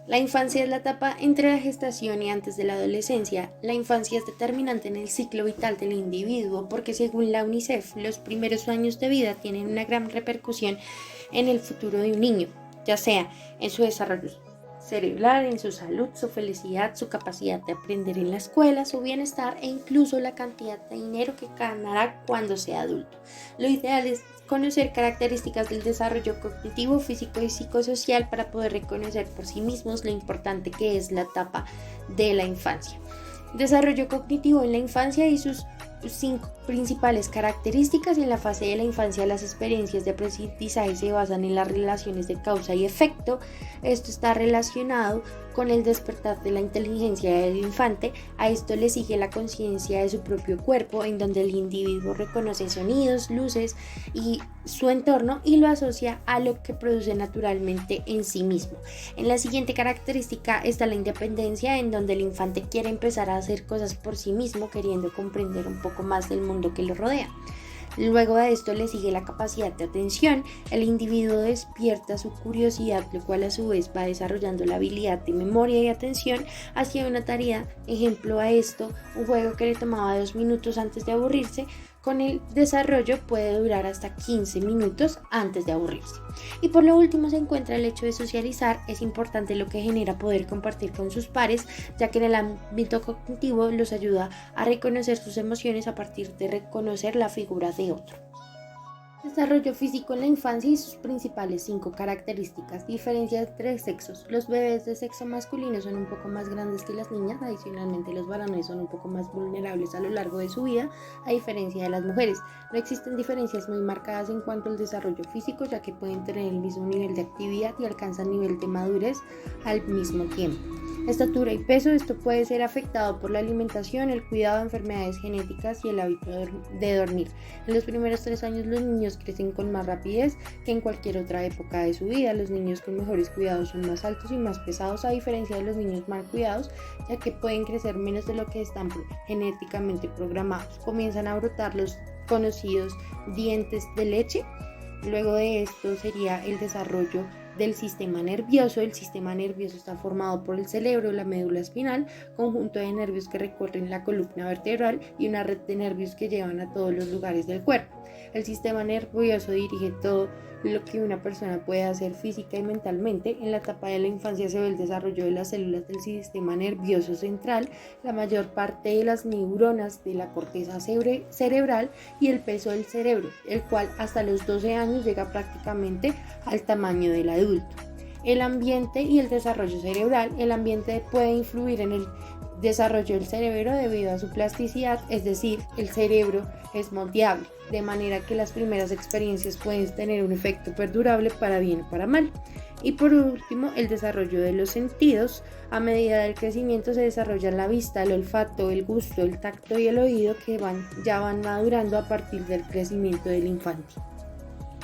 La infancia es la etapa entre la gestación y antes de la adolescencia. La infancia es determinante en el ciclo vital del individuo porque según la UNICEF, los primeros años de vida tienen una gran repercusión en el futuro de un niño, ya sea en su desarrollo cerebral, en su salud, su felicidad, su capacidad de aprender en la escuela, su bienestar e incluso la cantidad de dinero que ganará cuando sea adulto. Lo ideal es conocer características del desarrollo cognitivo, físico y psicosocial para poder reconocer por sí mismos lo importante que es la etapa de la infancia. Desarrollo cognitivo en la infancia y sus 5 principales características. En la fase de la infancia, las experiencias de aprendizaje se basan en las relaciones de causa y efecto. Esto está relacionado con el despertar de la inteligencia del infante. A esto le sigue la conciencia de su propio cuerpo, en donde el individuo reconoce sonidos, luces y su entorno y lo asocia a lo que produce naturalmente en sí mismo. En la siguiente característica está la independencia, en donde el infante quiere empezar a hacer cosas por sí mismo, queriendo comprender un poco más del mundo que lo rodea. Luego de esto le sigue la capacidad de atención. El individuo despierta su curiosidad, lo cual a su vez va desarrollando la habilidad de memoria y atención hacia una tarea. Ejemplo a esto, un juego que le tomaba 2 minutos antes de aburrirse, con el desarrollo puede durar hasta 15 minutos antes de aburrirse. Y por lo último se encuentra el hecho de socializar. Es importante lo que genera poder compartir con sus pares, ya que en el ámbito cognitivo los ayuda a reconocer sus emociones a partir de reconocer la figura de otro. Desarrollo físico en la infancia y sus principales 5 características. Diferencia entre sexos. Los bebés de sexo masculino son un poco más grandes que las niñas. Adicionalmente, los varones son un poco más vulnerables a lo largo de su vida, a diferencia de las mujeres. No existen diferencias muy marcadas en cuanto al desarrollo físico, ya que pueden tener el mismo nivel de actividad y alcanzan nivel de madurez al mismo tiempo. Estatura y peso. Esto puede ser afectado por la alimentación, el cuidado de enfermedades genéticas y el hábito de dormir. En los primeros 3 años los niños crecen con más rapidez que en cualquier otra época de su vida. Los niños con mejores cuidados son más altos y más pesados, a diferencia de los niños mal cuidados, ya que pueden crecer menos de lo que están genéticamente programados. Comienzan a brotar los conocidos dientes de leche. Luego de esto sería el desarrollo del sistema nervioso. El sistema nervioso está formado por el cerebro, la médula espinal, conjunto de nervios que recorren la columna vertebral y una red de nervios que llevan a todos los lugares del cuerpo. El sistema nervioso dirige todo lo que una persona puede hacer física y mentalmente. En la etapa de la infancia se ve el desarrollo de las células del sistema nervioso central, la mayor parte de las neuronas de la corteza cerebral y el peso del cerebro, el cual hasta los 12 años llega prácticamente al tamaño del adulto. El ambiente y el desarrollo cerebral. El ambiente puede influir en el desarrollo del cerebro debido a su plasticidad, es decir, el cerebro es moldeable, de manera que las primeras experiencias pueden tener un efecto perdurable para bien o para mal. Y por último, el desarrollo de los sentidos. A medida del crecimiento se desarrolla la vista, el olfato, el gusto, el tacto y el oído, que ya van madurando a partir del crecimiento del infante.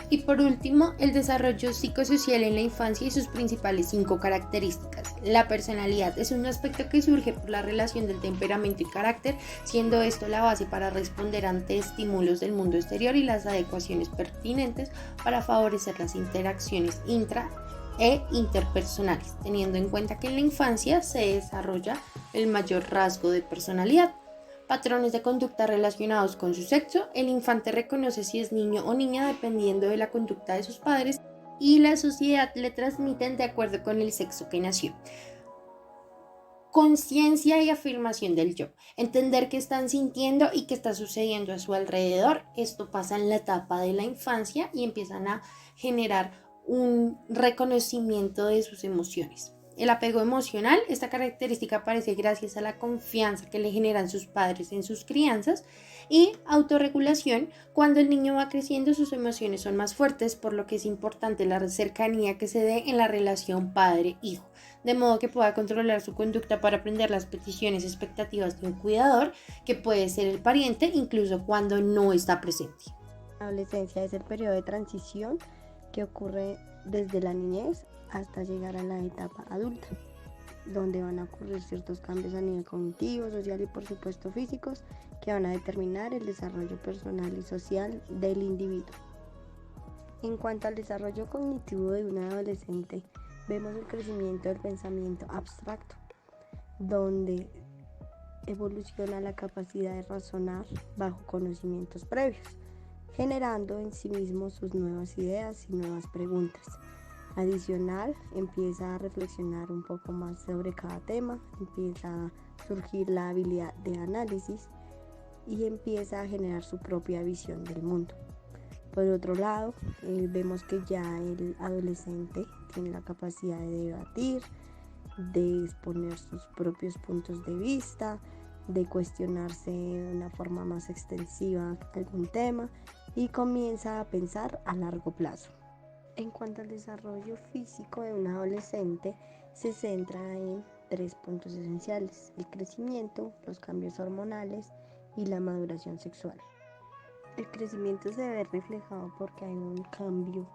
Y por último, el desarrollo psicosocial en la infancia y sus principales 5 características. La personalidad es un aspecto que surge por la relación del temperamento y carácter, siendo esto la base para responder ante estímulos del mundo exterior y las adecuaciones pertinentes para favorecer las interacciones intra e interpersonales, teniendo en cuenta que en la infancia se desarrolla el mayor rasgo de personalidad. Patrones de conducta relacionados con su sexo. El infante reconoce si es niño o niña dependiendo de la conducta de sus padres y la sociedad le transmiten de acuerdo con el sexo que nació. Conciencia y afirmación del yo. Entender qué están sintiendo y qué está sucediendo a su alrededor. Esto pasa en la etapa de la infancia y empiezan a generar un reconocimiento de sus emociones. El apego emocional. Esta característica aparece gracias a la confianza que le generan sus padres en sus crianzas. Y autorregulación. Cuando el niño va creciendo, sus emociones son más fuertes, por lo que es importante la cercanía que se dé en la relación padre-hijo, de modo que pueda controlar su conducta para atender las peticiones y expectativas de un cuidador, que puede ser el pariente, incluso cuando no está presente. La adolescencia es el periodo de transición que ocurre desde la niñez hasta llegar a la etapa adulta, donde van a ocurrir ciertos cambios a nivel cognitivo, social y por supuesto físicos, que van a determinar el desarrollo personal y social del individuo. En cuanto al desarrollo cognitivo de un adolescente, vemos el crecimiento del pensamiento abstracto, donde evoluciona la capacidad de razonar bajo conocimientos previos, generando en sí mismo sus nuevas ideas y nuevas preguntas. Adicional, empieza a reflexionar un poco más sobre cada tema, empieza a surgir la habilidad de análisis y empieza a generar su propia visión del mundo. Por otro lado, vemos que ya el adolescente tiene la capacidad de debatir, de exponer sus propios puntos de vista, de cuestionarse de una forma más extensiva algún tema y comienza a pensar a largo plazo. En cuanto al desarrollo físico de un adolescente, se centra en 3 puntos esenciales: el crecimiento, los cambios hormonales y la maduración sexual. El crecimiento se ve reflejado porque hay un cambio,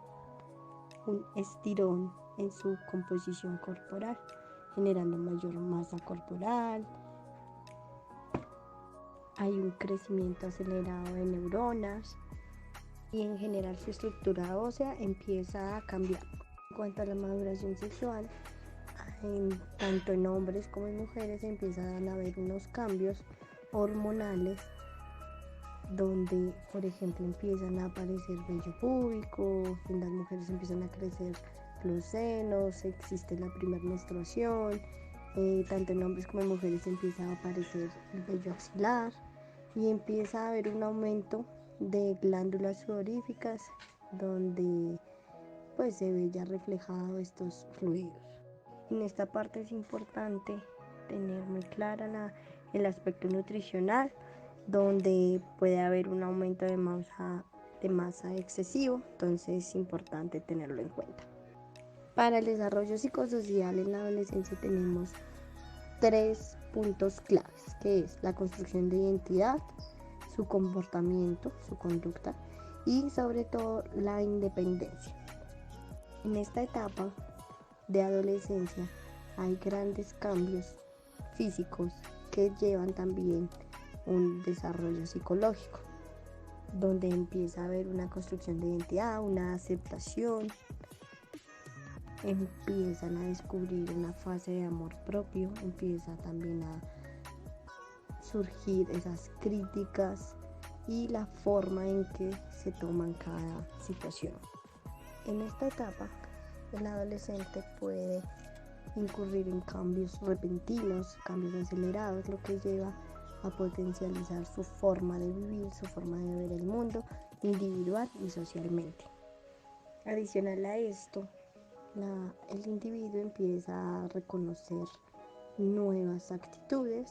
un estirón en su composición corporal, generando mayor masa corporal. Hay un crecimiento acelerado de neuronas y en general su estructura ósea empieza a cambiar. En cuanto a la maduración sexual, tanto en hombres como en mujeres empiezan a haber unos cambios hormonales donde, por ejemplo, empiezan a aparecer vello púbico, en las mujeres empiezan a crecer los senos, existe la primera menstruación, tanto en hombres como en mujeres empieza a aparecer el vello axilar y empieza a haber un aumento de glándulas sudoríficas donde pues se ve ya reflejado estos fluidos. En esta parte es importante tener muy clara el aspecto nutricional, donde puede haber un aumento de masa excesivo, entonces es importante tenerlo en cuenta. Para el desarrollo psicosocial en la adolescencia tenemos 3 puntos claves, que es la construcción de identidad, su comportamiento, su conducta y sobre todo la independencia. En esta etapa de adolescencia hay grandes cambios físicos que llevan también un desarrollo psicológico, donde empieza a haber una construcción de identidad, una aceptación, empiezan a descubrir una fase de amor propio, empieza también a surgir esas críticas y la forma en que se toman cada situación. En esta etapa, el adolescente puede incurrir en cambios repentinos, cambios acelerados, lo que lleva a potencializar su forma de vivir, su forma de ver el mundo, individual y socialmente. Adicional a esto, el individuo empieza a reconocer nuevas actitudes,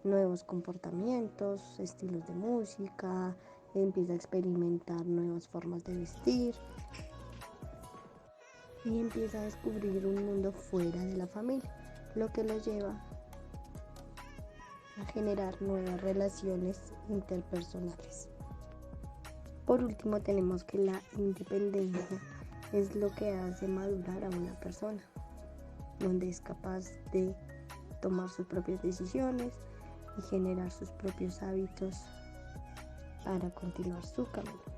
nuevos comportamientos, estilos de música, empieza a experimentar nuevas formas de vestir y empieza a descubrir un mundo fuera de la familia, lo que lo lleva a generar nuevas relaciones interpersonales. Por último, tenemos que la independencia es lo que hace madurar a una persona, donde es capaz de tomar sus propias decisiones y generar sus propios hábitos para continuar su camino.